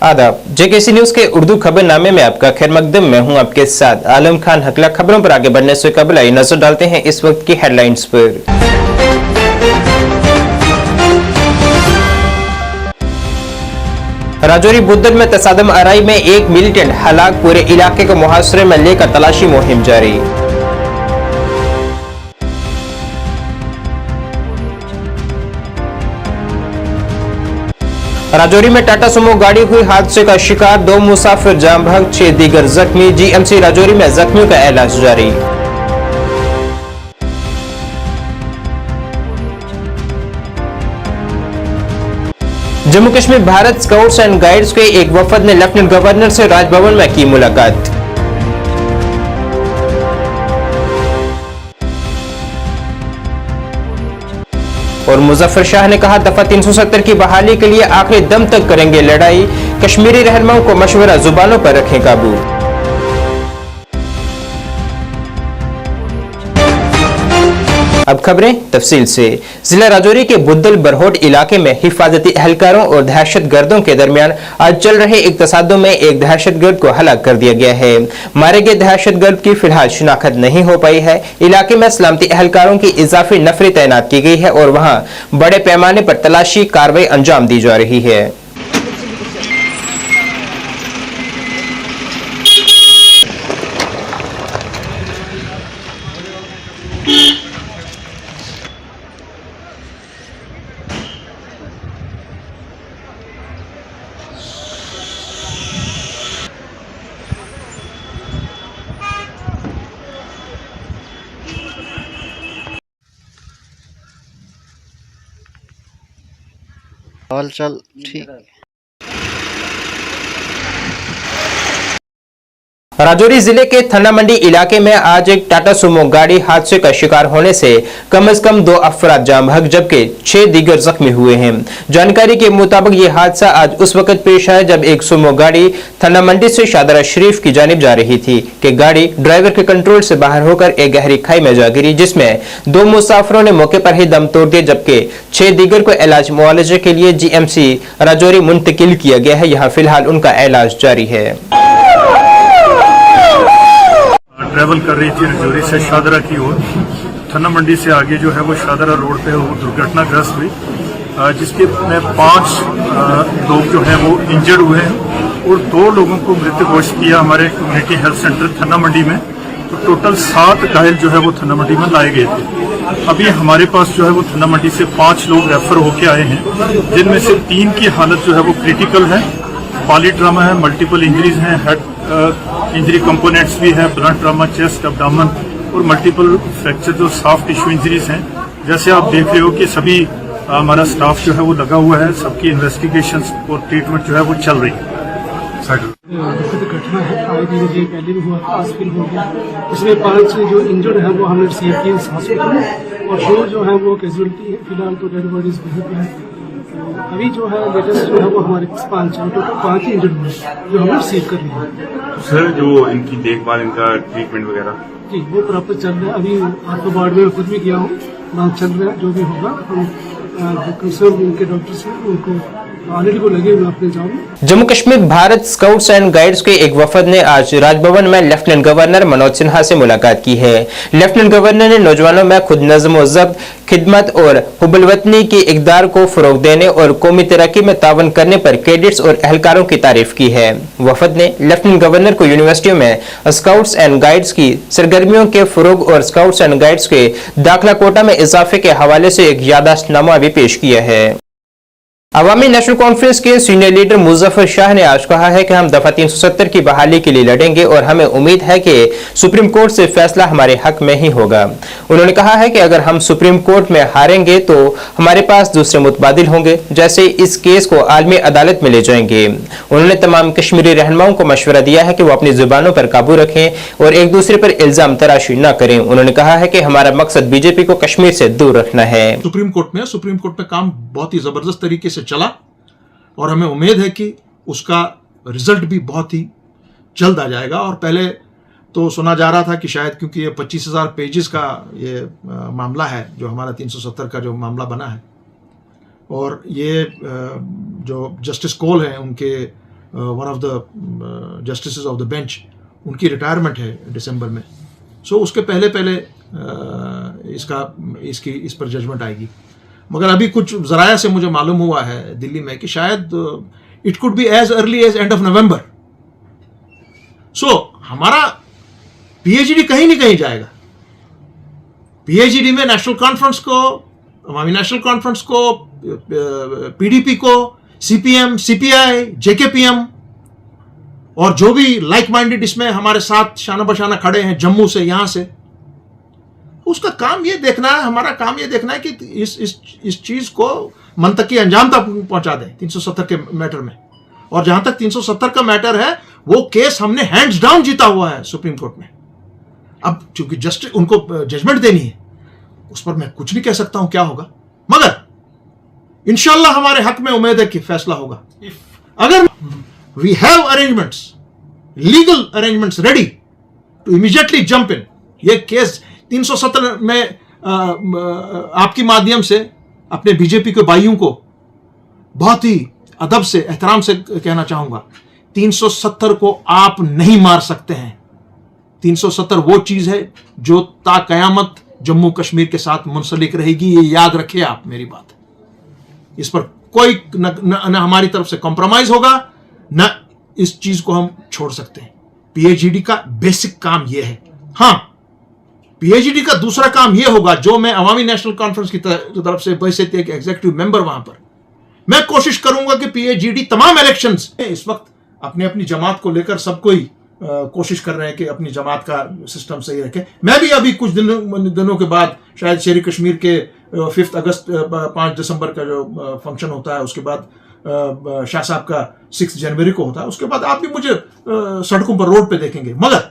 आदाब, JKC news के उर्दू खबरनामे में आपका खैर मकदम। मैं हूं आपके साथ आलम खान हकला। खबरों पर आगे बढ़ने से कबल आइए नजर डालते हैं इस वक्त की हेडलाइंस पर। राजौरी बुद्धन में तसादम आराई में एक मिलिटेंट हलाक, पूरे इलाके को मुहासरे में लेकर तलाशी मुहिम जारी। राजौरी में टाटा सुमो गाड़ी हुई हादसे का शिकार, 2 मुसाफिर जाम भाग, 6 दीगर जख्मी। जीएमसी राजौरी में जख्मियों का इलाज जारी। Jammu Kashmir Bharat scouts and guides के एक वफद ने लेफ्टिनेंट गवर्नर से राजभवन में की मुलाकात। और मुजफ्फर शाह ने कहा, दफा 370 की बहाली के लिए आखिरी दम तक करेंगे लड़ाई। कश्मीरी रहनुमाओं को मशवरा, जुबानों पर रखें काबू। अब खबरें तफसील से। जिला राजौरी के बुद्धल बरहोट इलाके में हिफाजती एहलकारों और दहशतगर्दों के दरमियान आज चल रहे एक तसादुम में एक दहशतगर्द को हलाक कर दिया गया है। मारे गए दहशतगर्द की फिलहाल शिनाख्त नहीं हो पाई है। इलाके में सलामती एहलकारों की इजाफी नफरी तैनात की गई है और वहां बड़े पैमाने पर तलाशी कार्रवाई अंजाम दी जा रही है। हाल चाल ठीक। राजौरी जिले के थन्ना मंडी इलाके में आज एक टाटा सुमो गाड़ी हादसे का शिकार होने से कम से कम 2 अफराद जाम भाग जबकि 6 दीगर जख्मी हुए हैं। जानकारी के मुताबिक ये हादसा आज उस वक्त पेश आया जब एक सुमो गाड़ी थन्ना मंडी से शादरा शरीफ की जानिब जा रही थी कि गाड़ी ड्राइवर के कंट्रोल से बाहर होकर एक गहरी खाई में जा गिरी, जिसमें 2 मुसाफिरों ने मौके पर ही दम तोड़ दिए जबकि 6 दीगर को इलाज मुआवजे के लिए जीएमसी राजौरी मुंतकिल किया गया है। यहाँ फिलहाल उनका इलाज जारी है। ट्रैवल कर रही थी राजौरी से शादरा की ओर। थन्ना मंडी से आगे जो है वो शादरा रोड पे वो दुर्घटनाग्रस्त हुई, जिसके में 5 लोग जो हैं वो इंजर्ड हुए हैं और 2 लोगों को मृत घोषित किया हमारे कम्युनिटी हेल्थ सेंटर थन्ना मंडी में। तो टोटल 7 घायल जो है वो थन्ना मंडी में लाए गए थे। अभी हमारे पास जो है वो थन्ना मंडी से 5 लोग रेफर होके आए हैं, जिनमें से 3 की हालत जो है वो क्रिटिकल है। पॉली ट्रामा है, मल्टीपल इंजरीज हैं, हेड इंजरी कंपोनेंट्स भी है, ब्लंट ट्रामा, चेस्ट, अब्डामन और मल्टीपल फ्रैक्चर जो सॉफ्ट टिश्यू इंजरीज हैं। जैसे आप देख रहे हो कि सभी हमारा स्टाफ जो है वो लगा हुआ है, सबकी इन्वेस्टिगेशन और ट्रीटमेंट जो है वो चल रही है। घटना है, पहले भी हुआ था, आज फिर हो गया। इसमें 5 जो इंजर्ड हैं वो हमने रिसीव किए इस हॉस्पिटल में और 2 जो है वो कैजुअलिटी है। फिलहाल तो डेड बॉडीज है। अभी जो है लेटेस्ट जो है वो हमारे पास 5 है, टोटल 5 ही इंजर्ड हुए जो हमने रिसीव कर लिया है। सर जो इनकी देखभाल, इनका ट्रीटमेंट वगैरह जी वो प्रॉपर चल रहा है। अभी आपको वार्ड में खुद भी गया हूँ, वहाँ चल रहा है। जो भी होगा हम कंसर्न उनके डॉक्टर्स हैं उनको ऑलरेडी वो लगे हुए अपने जाओ। Jammu Kashmir Bharat scouts and guides के एक वफद ने आज राजभवन में लेफ्टिनेंट गवर्नर मनोज सिन्हा से मुलाकात की है। लेफ्टिनेंट गवर्नर ने नौजवानों में खुद नज़्म व ज़ब्त, खिदमत और हुब्बुल-वतनी की इक़दार को फरोग देने और कौमी तरक्की में तावन करने पर कैडेट्स और एहलकारों की तारीफ की है। वफद ने लेफ्टिनेंट गवर्नर को यूनिवर्सिटियों में स्काउट्स एंड गाइड्स की सरगर्मियों के फरोग और स्काउट्स एंड गाइड्स के दाखिला कोटा में इजाफे के हवाले से एक याददाश्तनामा भी पेश किया है। अवामी नेशनल कॉन्फ्रेंस के सीनियर लीडर मुजफ्फर शाह ने आज कहा है कि हम दफा 370 की बहाली के लिए लड़ेंगे और हमें उम्मीद है कि सुप्रीम कोर्ट से फैसला हमारे हक में ही होगा। उन्होंने कहा है कि अगर हम सुप्रीम कोर्ट में हारेंगे तो हमारे पास दूसरे मुतबादिल होंगे, जैसे इस केस को आलमी अदालत में ले जाएंगे। उन्होंने तमाम कश्मीरी रहनुमाओं को मशवरा दिया है कि वो अपनी जुबानों पर काबू रखें और एक दूसरे पर इल्जाम तराशी न करें। उन्होंने कहा है कि हमारा मकसद बीजेपी को कश्मीर से दूर रखना है। सुप्रीम कोर्ट में काम बहुत ही जबरदस्त तरीके से चला और हमें उम्मीद है कि उसका रिजल्ट भी बहुत ही जल्द आ जाएगा। और पहले तो सुना जा रहा था कि शायद क्योंकि ये 25,000 पेजेस का ये मामला है जो हमारा 370 का जो मामला बना है और ये जो जस्टिस कोल हैं उनके one of the justices of the bench, उनकी रिटायरमेंट है दिसंबर में। सो उसके पहले पहले इस पर जजमेंट आएगी। मगर अभी कुछ जराया से मुझे मालूम हुआ है दिल्ली में कि शायद it could be as early as end of November. So हमारा पीएचडी कहीं नहीं कहीं जाएगा। पीएचडी में नेशनल कॉन्फ्रेंस को, अवामी नेशनल कॉन्फ्रेंस को, पीडीपी को, सीपीएम, सीपीआई, जेकेपीएम और जो भी लाइक माइंडेड इसमें हमारे साथ शाना बशाना खड़े हैं जम्मू से, यहां से, उसका काम ये देखना है, हमारा काम ये देखना है कि इस चीज को मंतकी अंजाम तक पहुंचा दें 370 के मैटर में। और जहां तक 370 का मैटर है, वो केस हमने हैंड्स डाउन जीता हुआ है सुप्रीम कोर्ट में। अब चूंकि जस्टिस उनको जजमेंट देनी है, उस पर मैं कुछ नहीं कह सकता हूं क्या होगा, मगर इंशाल्लाह हमारे हक में उम्मीद है कि फैसला होगा। अगर we have arrangements, legal arrangements ready to immediately jump in, ये केस 370 में आपके माध्यम से अपने बीजेपी के भाइयों को बहुत ही अदब से, एहतराम से कहना चाहूंगा, 370 को आप नहीं मार सकते हैं। 370 वो चीज है जो ता कयामत जम्मू कश्मीर के साथ मुंसलिक रहेगी, ये याद रखिए आप मेरी बात। इस पर कोई न हमारी तरफ से कॉम्प्रोमाइज होगा, न इस चीज को हम छोड़ सकते हैं। पीएचडी का बेसिक काम यह है। हां, पीएचडी का दूसरा काम यह होगा, जो मैं अवामी नेशनल कॉन्फ्रेंस की तरफ से बैसियत एक एग्जीक्यूटिव मेंबर वहां पर, मैं कोशिश करूंगा कि पीएचडी तमाम इलेक्शंस, इस वक्त अपनी अपनी जमात को लेकर सब कोई कोशिश कर रहे हैं कि अपनी जमात का सिस्टम सही रखे। मैं भी अभी कुछ दिनों के बाद, शायद शेरी कश्मीर के 5 अगस्त 5 दिसंबर का जो फंक्शन होता है, उसके बाद शाह साहब का 6 जनवरी को होता है, उसके बाद आप भी मुझे सड़कों पर, रोड पे देखेंगे। मगर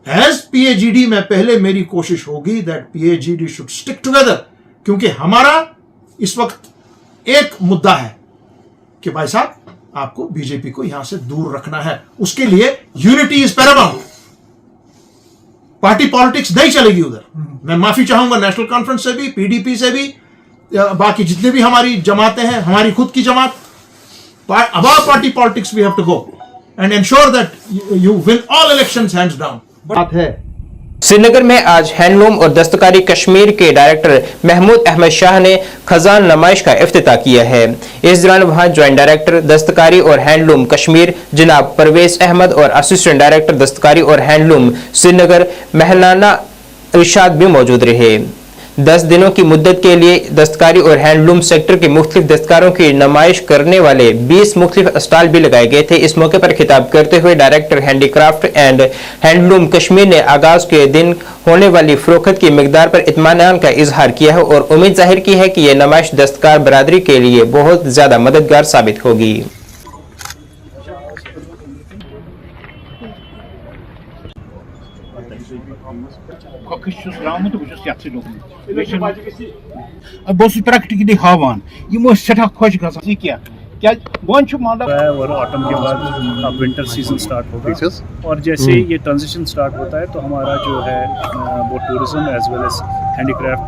एज पीएचडी में पहले मेरी कोशिश होगी that PhD should stick together, क्योंकि हमारा इस वक्त एक मुद्दा है कि भाई साहब आपको बीजेपी को यहां से दूर रखना है। उसके लिए unity is Paramount. Party politics नहीं चलेगी उधर। मैं माफी चाहूंगा नेशनल कॉन्फ्रेंस से भी, पीडीपी से भी, बाकी जितने भी हमारी जमातें हैं, हमारी खुद की जमात, about party politics we have to go and ensure that you win all elections hands down. बात है श्रीनगर में आज हैंडलूम और दस्तकारी कश्मीर के डायरेक्टर महमूद अहमद शाह ने खजान नमाइश का इफ्तिताह किया है। इस दौरान वहां ज्वाइंट डायरेक्टर दस्तकारी और हैंडलूम कश्मीर जनाब परवेज अहमद और असिस्टेंट डायरेक्टर दस्तकारी और हैंडलूम श्रीनगर महलाना इरशाद भी मौजूद रहे। 10 दिनों की मुद्दत के लिए दस्तकारी और हैंडलूम सेक्टर के मुख्तलिफ दस्तकारों की नुमाइश करने वाले 20 मुख्तलिफ स्टॉल भी लगाए गए थे। इस मौके पर खिताब करते हुए director handicraft and handloom Kashmir ने आगाज के दिन होने वाली फरोख्त की मिकदार पर इत्मीनान का इजहार किया है और उम्मीद जाहिर की है कि यह नुमाइश दस्तकार बरादरी के लिए बहुत ज्यादा मददगार साबित होगी। बहुत प्रैक्टिकली हावान सठा खुश गसान क्या और ऑटम के बाद अब विंटर सीजन स्टार्ट होगा और जैसे ही ये ट्रांजिशन स्टार्ट होता है तो हमारा जो है वो tourism as well as handicraft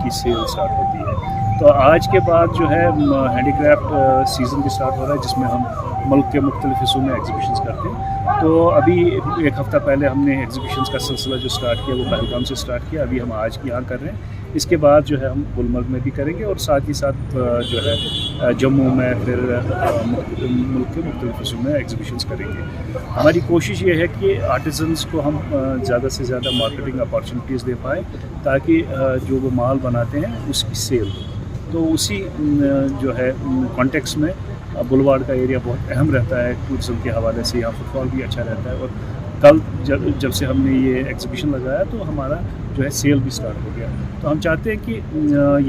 की सेल स्टार्ट होती है। तो आज के बाद जो है हैंडीक्राफ्ट सीज़न भी स्टार्ट हो रहा है जिसमें हम मुल्क के मुख्तलिफ हिस्सों में एग्जीबिशंस करते हैं। तो अभी एक हफ़्ता पहले हमने एग्जीबिशंस का सिलसिला जो स्टार्ट किया वो पहलगाम से स्टार्ट किया, अभी हम आज यहाँ कर रहे हैं। इसके बाद जो है हम गुलमर्ग में भी करेंगे और साथ ही साथ जो है जम्मू में फिर मुल्क के मुख्तलिफ हिस्सों में एग्जीबिशंस करेंगे। हमारी कोशिश ये है कि आर्टिजन्स को हम ज़्यादा से ज़्यादा मार्केटिंग अपॉर्चुनिटीज़ दे पाएँ ताकि जो वो माल बनाते हैं उसकी सेल हो। तो उसी जो है कॉन्टेक्स्ट में बुलवाड़ का एरिया बहुत अहम रहता है टूरिज्म के हवाले से, यहाँ फुटफॉल भी अच्छा रहता है। और कल जब से हमने ये एग्जीबिशन लगाया तो हमारा जो है सेल भी स्टार्ट हो गया। तो हम चाहते हैं कि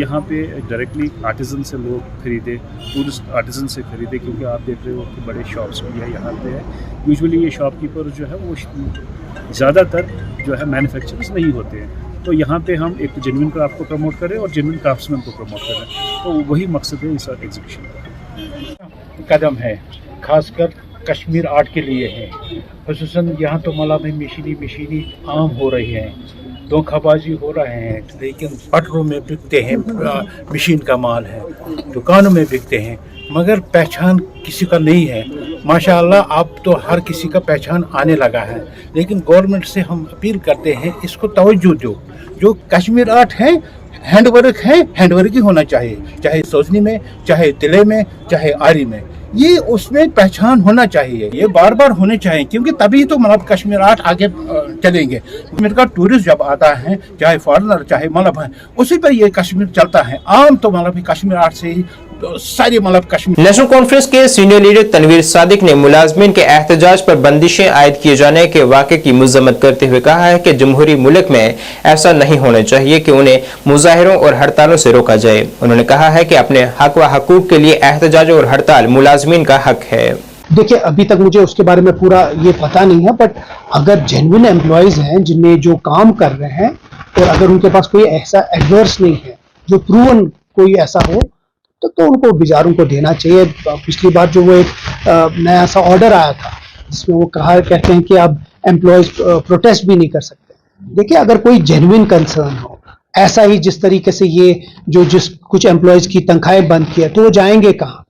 यहाँ पे डायरेक्टली आर्टिजन से लोग खरीदे, टूरिस्ट आर्टिजन से खरीदे, क्योंकि आप देख रहे हो कि बड़े शॉप्स भी है यहाँ पे है। यूजुअली ये शॉपकीपर जो है वो ज़्यादातर जो है मैन्युफैक्चरर्स नहीं होते हैं। तो यहाँ पे हम एक तो जेन्युइन क्राफ्ट को प्रमोट करें और जेन्युइन क्राफ्ट्समैन को प्रमोट करें, तो वही मकसद है इस एग्जीबिशन का। कदम है, खासकर कश्मीर आर्ट के लिए है। खुसूसन यहाँ तो मतलब मशीनी आम हो रही है, धोखाबाजी हो रहे हैं, लेकिन पटरों में बिकते हैं, मशीन का माल है, दुकानों में बिकते हैं, मगर पहचान किसी का नहीं है। माशाअल्लाह अब तो हर किसी का पहचान आने लगा है, लेकिन गवर्नमेंट से हम अपील करते हैं इसको तवज्जो दो। जो कश्मीर आर्ट है, हैंडवर्क ही होना चाहिए, चाहे सोजनी में, चाहे तिले में, चाहे आरी में, ये उसमें पहचान होना चाहिए। ये बार बार होने चाहिए, क्योंकि तभी तो मतलब कश्मीर आर्ट आगे चलेंगे। कश्मीर का टूरिस्ट जब आता है, चाहे फॉरेनर चाहे मतलब उसी पर ये कश्मीर चलता है। आम तो मतलब कश्मीर आर्ट से ही सारी मतलब कश्मीर। नेशनल कॉन्फ्रेंस के सीनियर लीडर तनवीर सादिक ने मुलाजमीन के एहतजाज पर बंदिशें आयद किए जाने के वाक़े की मजम्मत करते हुए कहा है कि जमहूरी मुल्क में ऐसा नहीं होना चाहिए कि उन्हें मुजाहिरों और हड़तालों से रोका जाए। उन्होंने कहा है कि अपने हक व हकूक के लिए एहतजाज और हड़ताल मुलाजमीन का हक है। देखिए, अभी तक मुझे उसके बारे में पूरा ये पता नहीं है, बट अगर जेन्युइन एम्प्लॉयज हैं जिनमें जो काम कर रहे हैं और अगर उनके पास कोई ऐसा एडवर्स नहीं है जो प्रूवन कोई ऐसा हो, तो उनको बेचारों को देना चाहिए। पिछली बार जो वो एक नया सा ऑर्डर आया था जिसमें वो कहते हैं कि अब एम्प्लॉयज प्रोटेस्ट भी नहीं कर सकते। देखिए, अगर कोई जेन्युइन कंसर्न हो, ऐसा ही जिस तरीके से ये जिस कुछ एम्प्लॉयज की तनख्वाहें बंद की है, तो वो जाएंगे कहाँ?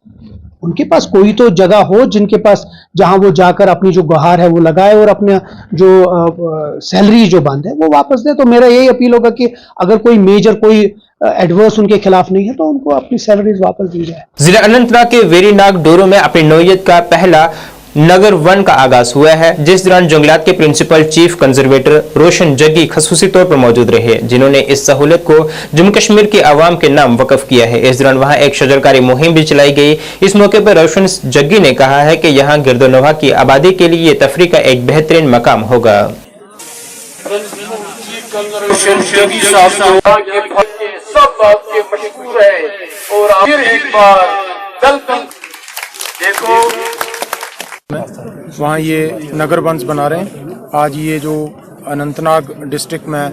उनके पास कोई तो जगह हो जिनके पास जहां वो जाकर अपनी जो गुहार है वो लगाए और अपने जो सैलरी जो बंद है वो वापस दे। तो मेरा यही अपील होगा कि अगर कोई मेजर कोई एडवर्स उनके खिलाफ नहीं है तो उनको अपनी सैलरीज वापस दी जाए। जिला अनंतनाग के वेरीनाग डोरो में अपनी नौयत का पहला नगर वन का आगाज हुआ है, जिस दौरान जंगलात के प्रिंसिपल चीफ कंजर्वेटर रोशन जग्गी खसूसी तौर पर मौजूद रहे, जिन्होंने इस सहूलत को जम्मू कश्मीर के अवाम के नाम वक्फ किया है। इस दौरान वहां एक शजरकारी मुहिम भी चलाई गई। इस मौके पर रोशन जग्गी ने कहा है कि यहाँ गिरदोनवा की आबादी के लिए तफरी का एक बेहतरीन मकाम होगा। सब आपके मशहूर है और फिर एक बार देखो वहाँ ये नगर वंश बना रहे हैं। आज ये जो अनंतनाग डिस्ट्रिक्ट में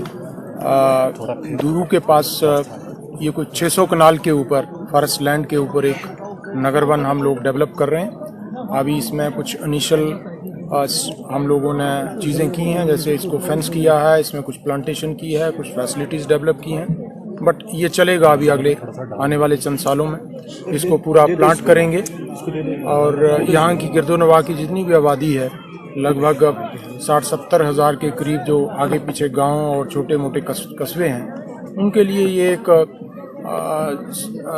दूरू के पास ये कुछ 600 कनाल के ऊपर फॉरेस्ट लैंड के ऊपर एक नगर वन हम लोग डेवलप कर रहे हैं। अभी इसमें कुछ इनिशियल हम लोगों ने चीज़ें की हैं, जैसे इसको फेंस किया है, इसमें कुछ प्लांटेशन की है, कुछ फैसिलिटीज़ डेवलप की हैं, बट ये चलेगा अभी अगले आने वाले चंद सालों में। इसको पूरा प्लांट करेंगे और यहाँ की गिरदोनवा की जितनी भी आबादी है लगभग 60-70 हज़ार के करीब जो आगे पीछे गांव और छोटे मोटे कस्बे हैं, उनके लिए ये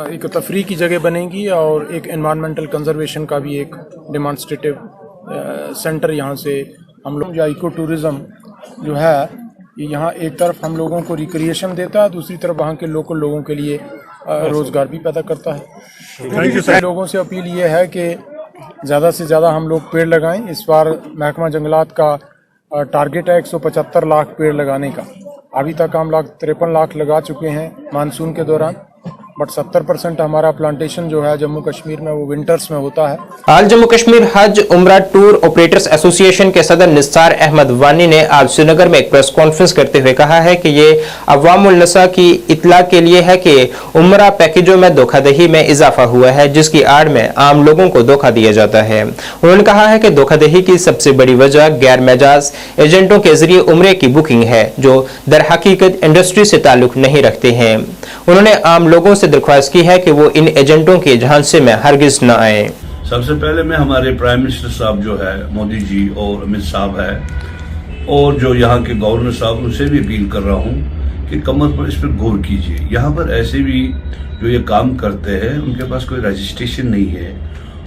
एक तफरी की जगह बनेगी और एक एनवायरमेंटल कंजर्वेशन का भी एक डेमॉन्स्ट्रेटिव सेंटर यहाँ से हम लोग या इको टूरिज़म जो है यहाँ एक तरफ हम लोगों को रिक्रिएशन देता है, दूसरी तरफ वहाँ के लोकल लोगों के लिए रोज़गार भी पैदा करता है। लोगों से अपील ये है कि ज़्यादा से ज़्यादा हम लोग पेड़ लगाएं। इस बार महकमा जंगलात का टारगेट है 175 लाख पेड़ लगाने का। अभी तक हम 53 लाख लगा चुके हैं मानसून के दौरान, बट 70% हमारा प्लांटेशन जो है जम्मू कश्मीर में वो विंटर्स में होता है। आज जम्मू कश्मीर हज उम्रा टूर ऑपरेटर्स एसोसिएशन के सदर निसार अहमद वानी ने आज श्रीनगर में एक प्रेस कॉन्फ्रेंस करते हुए कहा है कि ये अवामुल नसा की इतला के लिए है कि उम्रा पैकेजों में धोखाधड़ी में इजाफा हुआ है, जिसकी आड़ में आम लोगों को धोखा दिया जाता है। उन्होंने कहा है कि धोखाधड़ी की सबसे बड़ी वजह गैर मेजाज एजेंटों के जरिए उम्रे की बुकिंग है, जो दर हकीकत इंडस्ट्री से ताल्लुक नहीं रखते हैं। उन्होंने आम लोगों से दरख्वास्त की है कि वो इन एजेंटों के झांसे में हरगिज न आए। सबसे पहले मैं हमारे प्राइम मिनिस्टर साहब जो है मोदी जी और अमित साहब है और जो यहाँ के गवर्नर साहब, उनसे भी अपील कर रहा हूँ कि कमर पर इस पर गौर कीजिए। यहाँ पर ऐसे भी जो ये काम करते हैं उनके पास कोई रजिस्ट्रेशन नहीं है,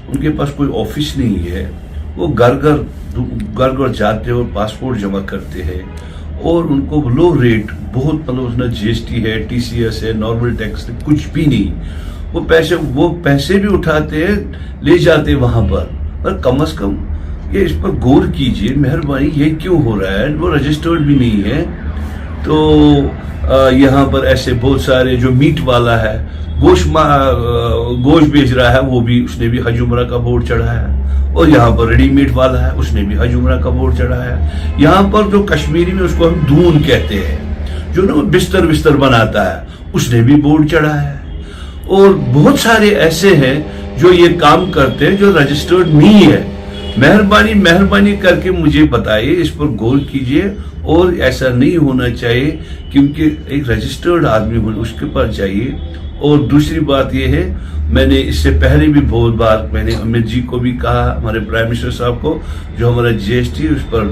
उनके पास कोई ऑफिस नहीं है, वो घर घर जाते हैं और पासपोर्ट जमा करते हैं और उनको लो रेट बहुत, मतलब उसमें जीएसटी है, टीसीएस है, नॉर्मल टैक्स है, कुछ भी नहीं। वो पैसे भी उठाते हैं, ले जाते हैं वहां पर कम से कम ये इस पर गौर कीजिए मेहरबानी, ये क्यों हो रहा है? वो रजिस्टर्ड भी नहीं है। तो यहाँ पर ऐसे बहुत सारे, जो मीट वाला है, गोश्त बेच रहा है, वो भी, उसने भी हज उम्रा का बोर्ड चढ़ा है। और यहाँ पर रेडीमेड वाला है, उसने भी हज उम्रा का बोर्ड चढ़ा है। यहाँ पर जो कश्मीरी में उसको हम दून कहते हैं, जो ना बिस्तर बनाता है, उसने भी बोर्ड चढ़ा है। और बहुत सारे ऐसे हैं जो ये काम करते हैं जो रजिस्टर्ड नहीं है। मेहरबानी करके मुझे बताइए, इस पर गौर कीजिए। और ऐसा नहीं होना चाहिए, क्योंकि एक रजिस्टर्ड आदमी हो उसके पास चाहिए। और दूसरी बात यह है, मैंने इससे पहले भी बहुत बार मैंने अमित जी को भी कहा, हमारे प्राइम मिनिस्टर साहब को, जो हमारा जीएसटी उस पर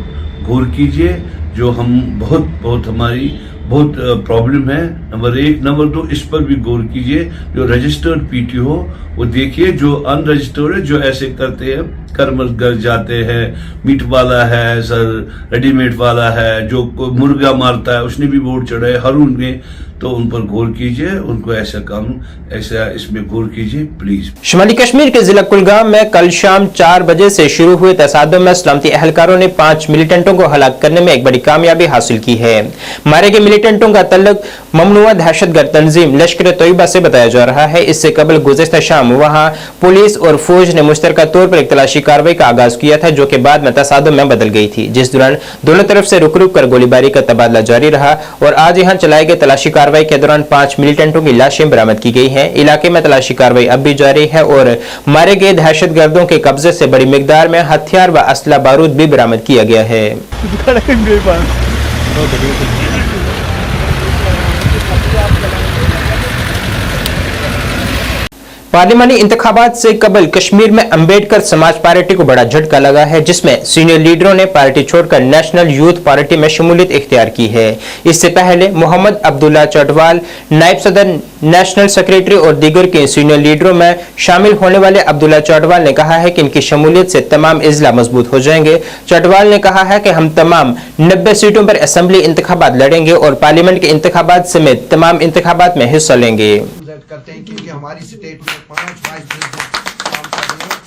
गौर कीजिए। जो हम बहुत हमारी बहुत प्रॉब्लम है, नंबर 1। नंबर 2, इस पर भी गौर कीजिए। जो रजिस्टर्ड पीटी हो वो देखिए, जो अनरजिस्टर्ड है, जो ऐसे करते हैं, कर्मगर जाते हैं, मीट वाला है सर, रेडीमेड वाला है, जो मुर्गा मारता है, उसने भी वोट चढ़ाए हरून ने, तो उन पर गौर कीजिए, उनको ऐसा इसमें गौर कीजिए प्लीज। शुमाली कश्मीर के जिला कुलगाम में कल शाम 4 बजे से शुरू हुए तसादुम में सलामती एहलकारों ने 5 मिलिटेंटों को हलाक करने में एक बड़ी कामयाबी हासिल की है। मारे गए मिलिटेंटों का तल्लुक ममनुआ दहशतगर्द तंजीम लश्कर तोयबा से बताया जा रहा है। इससे कबल गुज़िश्ता शाम वहां पुलिस और फौज ने मुश्तरका तौर पर एक तलाशी कार्रवाई का आगाज किया था, जो कि बाद में तसादुम में बदल गई थी, जिस दौरान दोनों तरफ से रुक रुक कर गोलीबारी का तबादला जारी रहा। और आज यहां चलाए गए तलाशी कार्रवाई के दौरान 5 मिलिटेंटों की लाशें बरामद की गई हैं। इलाके में तलाशी कार्रवाई अब भी जारी है और मारे गए दहशतगर्दों के कब्जे से बड़ी मिकदार में हथियार व असला बारूद भी बरामद किया गया है। पार्लिमानी इंतखाबात से कबल कश्मीर में अंबेडकर समाज पार्टी को बड़ा झटका लगा है, जिसमें सीनियर लीडरों ने पार्टी छोड़कर नेशनल यूथ पार्टी में शमूलियत इख्तियार की है। इससे पहले मोहम्मद अब्दुल्ला चटवाल, नायब सदर, नेशनल सेक्रेटरी और दीगर के सीनियर लीडरों में शामिल होने वाले अब्दुल्ला चटवाल ने कहा है कि इनकी शमूलियत से तमाम इजला मजबूत हो जाएंगे। चटवाल ने कहा है कि हम तमाम 90 सीटों पर असेंबली इंतखाबात लड़ेंगे और पार्लियामेंट के इंतखाबात समेत तमाम इंतखाबात में हिस्सा लेंगे। करते हैं क्योंकि हमारी स्टेट में 5 वाइस प्रेसिडेंट काम कर रहे हैं।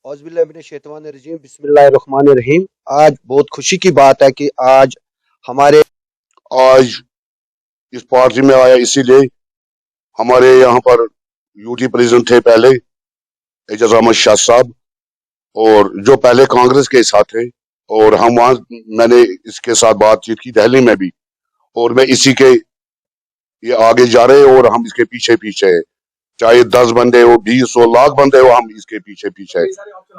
औज़ुबिल्लाहिमिनश्शैतानिर्रजीम, बिस्मिल्लाहिर्रहमानिर्रहीम। आज बहुत खुशी की बात है कि आज इस पार्टी में आया, इसीलिए हमारे यहाँ पर यूटी प्रेसिडेंट थे पहले एजाज अहमद शाह साहब, और जो पहले कांग्रेस के साथ थे, और हम वहाँ मैंने इसके साथ बातचीत की दिल्ली में भी, और मैं इसी के ये आगे जा रहे और हम इसके पीछे पीछे है, चाहे 10 बंदे हो, 20 हो, लाख बंदे हो, हम इसके पीछे पीछे है।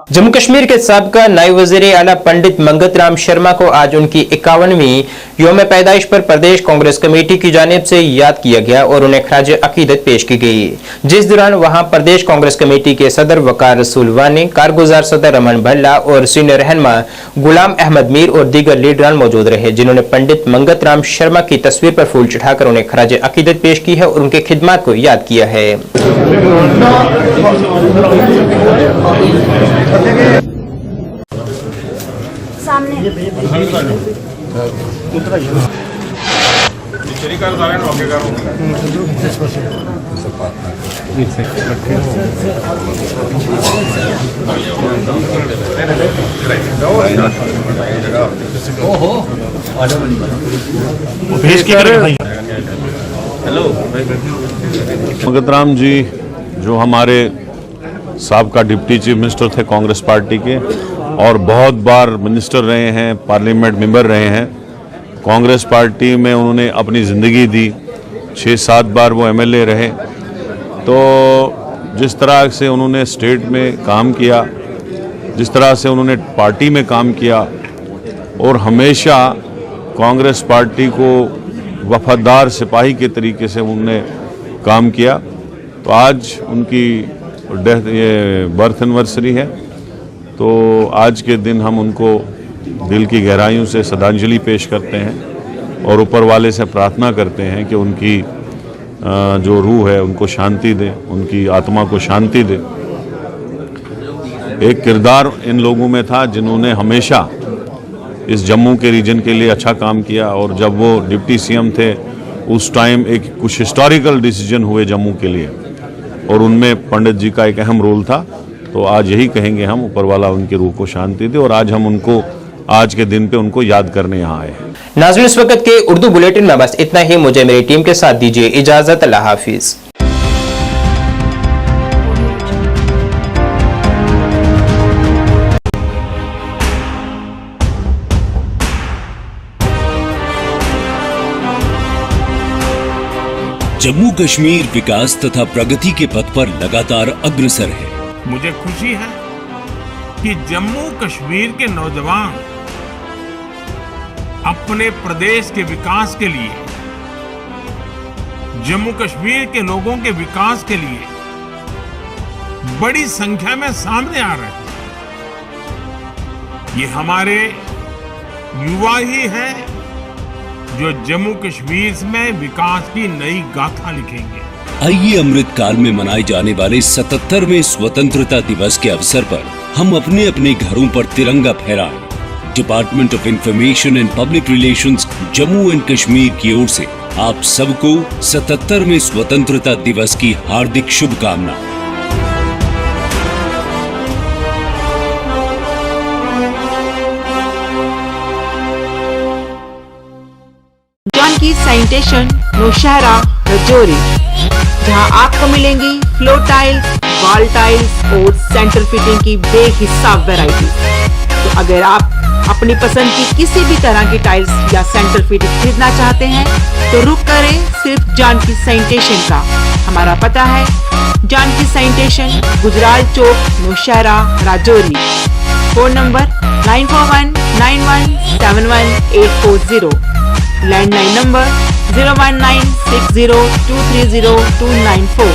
जम्मू कश्मीर के साबका नायब वज़ीर आला पंडित मंगत राम शर्मा को आज उनकी 51वीं यौम पैदाइश पर प्रदेश कांग्रेस कमेटी की जानिब से याद किया गया और उन्हें खराज अकीदत पेश की गई, जिस दौरान वहां प्रदेश कांग्रेस कमेटी के सदर वकार रसूल वानी, कारगुजार सदर रमन भल्ला और सीनियर रहनुमा गुलाम अहमद मीर और दीगर लीडरान मौजूद रहे, जिन्होंने पंडित मंगत राम शर्मा की तस्वीर पर फूल चढ़ाकर उन्हें खराज अकीदत पेश की है और उनकी खिदमत को याद किया है। मंगत राम जी जो हमारे साबका डिप्टी चीफ मिनिस्टर थे कांग्रेस पार्टी के, और बहुत बार मिनिस्टर रहे हैं, पार्लियामेंट मेंबर रहे हैं। कांग्रेस पार्टी में उन्होंने अपनी ज़िंदगी दी, 6-7 बार वो एमएलए रहे। तो जिस तरह से उन्होंने स्टेट में काम किया, जिस तरह से उन्होंने पार्टी में काम किया, और हमेशा कांग्रेस पार्टी को वफादार सिपाही के तरीके से उन्होंने काम किया। तो आज उनकी बर्थ एनिवर्सरी है, तो आज के दिन हम उनको दिल की गहराइयों से श्रद्धांजलि पेश करते हैं और ऊपर वाले से प्रार्थना करते हैं कि उनकी जो रूह है उनको शांति दे, उनकी आत्मा को शांति दे। एक किरदार इन लोगों में था जिन्होंने हमेशा इस जम्मू के रीजन के लिए अच्छा काम किया, और जब वो डिप्टी सीएम थे उस टाइम एक कुछ हिस्टोरिकल डिसीजन हुए जम्मू के लिए, और उनमें पंडित जी का एक अहम रोल था। तो आज यही कहेंगे हम, ऊपर वाला उनकी रूह को शांति दे, और आज हम उनको आज के दिन पे उनको याद करने यहाँ आए हैं। नाज़रीन, इस वक्त के उर्दू बुलेटिन में बस इतना ही। मुझे मेरी टीम के साथ दीजिए इजाजत। अल्लाह हाफिज। जम्मू कश्मीर विकास तथा प्रगति के पथ पर लगातार अग्रसर है। मुझे खुशी है कि जम्मू कश्मीर के नौजवान अपने प्रदेश के विकास के लिए, जम्मू कश्मीर के लोगों के विकास के लिए बड़ी संख्या में सामने आ रहे हैं। ये हमारे युवा ही हैं जो जम्मू कश्मीर में विकास की नई गाथा लिखेंगे। आइए अमृत काल में मनाए जाने वाले 77वें स्वतंत्रता दिवस के अवसर पर हम अपने अपने घरों पर तिरंगा फहराएं। Department of information and public relations Jammu and Kashmir की ओर से आप सबको 77वें स्वतंत्रता दिवस की हार्दिक शुभकामनाएं। जानकी सैनिटेशन नौशहरा रजौरी, जहां आपको मिलेंगी फ्लोर टाइल्स, वॉल टाइल्स और सेंटर फिटिंग की बेहिसाब वैरायटी। तो अगर आप अपनी पसंद की किसी भी तरह की टाइल्स या सेंटर फिटिंग खरीदना चाहते हैं तो रुक करें सिर्फ जानकी सैनिटेशन का। हमारा पता है Janki sanitation, Gujral Chowk, Nowshera, Rajouri. Phone number 9419171840, landline number 01960230294।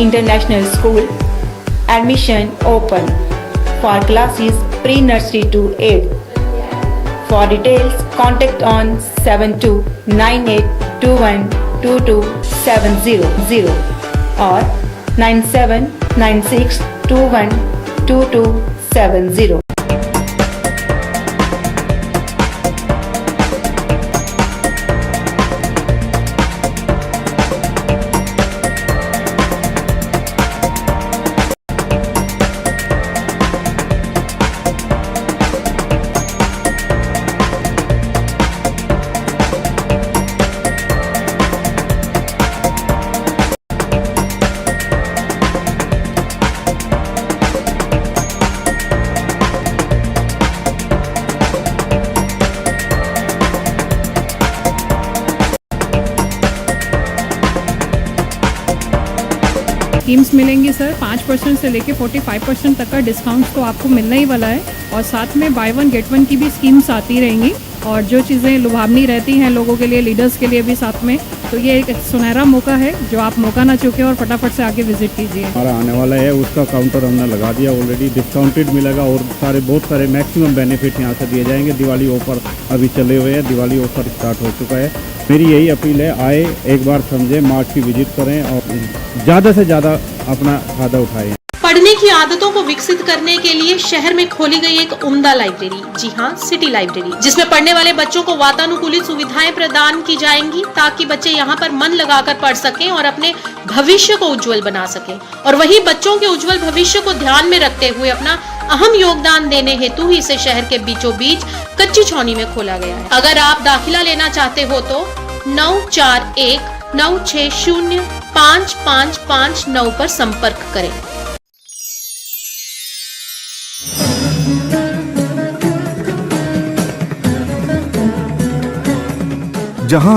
International School admission open for classes pre-nursery to 8th. For details, contact on 7298212270 or 9796212270. Schemes मिलेंगी सर। 5% से लेके 45% तक का डिस्काउंट तो आपको मिलने ही वाला है, और साथ में बाय वन गेट वन की भी स्कीम्स आती रहेंगी। और जो चीज़ें लुभावनी रहती हैं लोगों के लिए, लीडर्स के लिए भी साथ में, तो ये एक सुनहरा मौका है जो आप मौका ना चूकें और फटाफट से आके विजिट कीजिए। हमारा आने वाला है उसका काउंटर हमने लगा दिया ऑलरेडी, डिस्काउंटेड मिलेगा और बहुत सारे मैक्सिमम बेनिफिट यहाँ से दिए जाएंगे। दिवाली ऑफर अभी चले हुए हैं, दिवाली ऑफर स्टार्ट हो चुका है। मेरी यही अपील है, आए एक बार समझें, मार्च की विजिट करें और ज़्यादा से ज़्यादा अपना फायदा उठाएं। पढ़ने की आदतों को विकसित करने के लिए शहर में खोली गई एक उम्दा लाइब्रेरी, जी हाँ, सिटी लाइब्रेरी, जिसमें पढ़ने वाले बच्चों को वातानुकूलित सुविधाएं प्रदान की जाएंगी ताकि बच्चे यहाँ पर मन लगाकर पढ़ सकें और अपने भविष्य को उज्जवल बना सकें। और वही बच्चों के उज्जवल भविष्य को ध्यान में रखते हुए अपना अहम योगदान देने हेतु ही इसे शहर के बीचों बीच कच्ची छौनी में खोला गया है। अगर आप दाखिला लेना चाहते हो तो 9419605559 पर संपर्क करें। जहां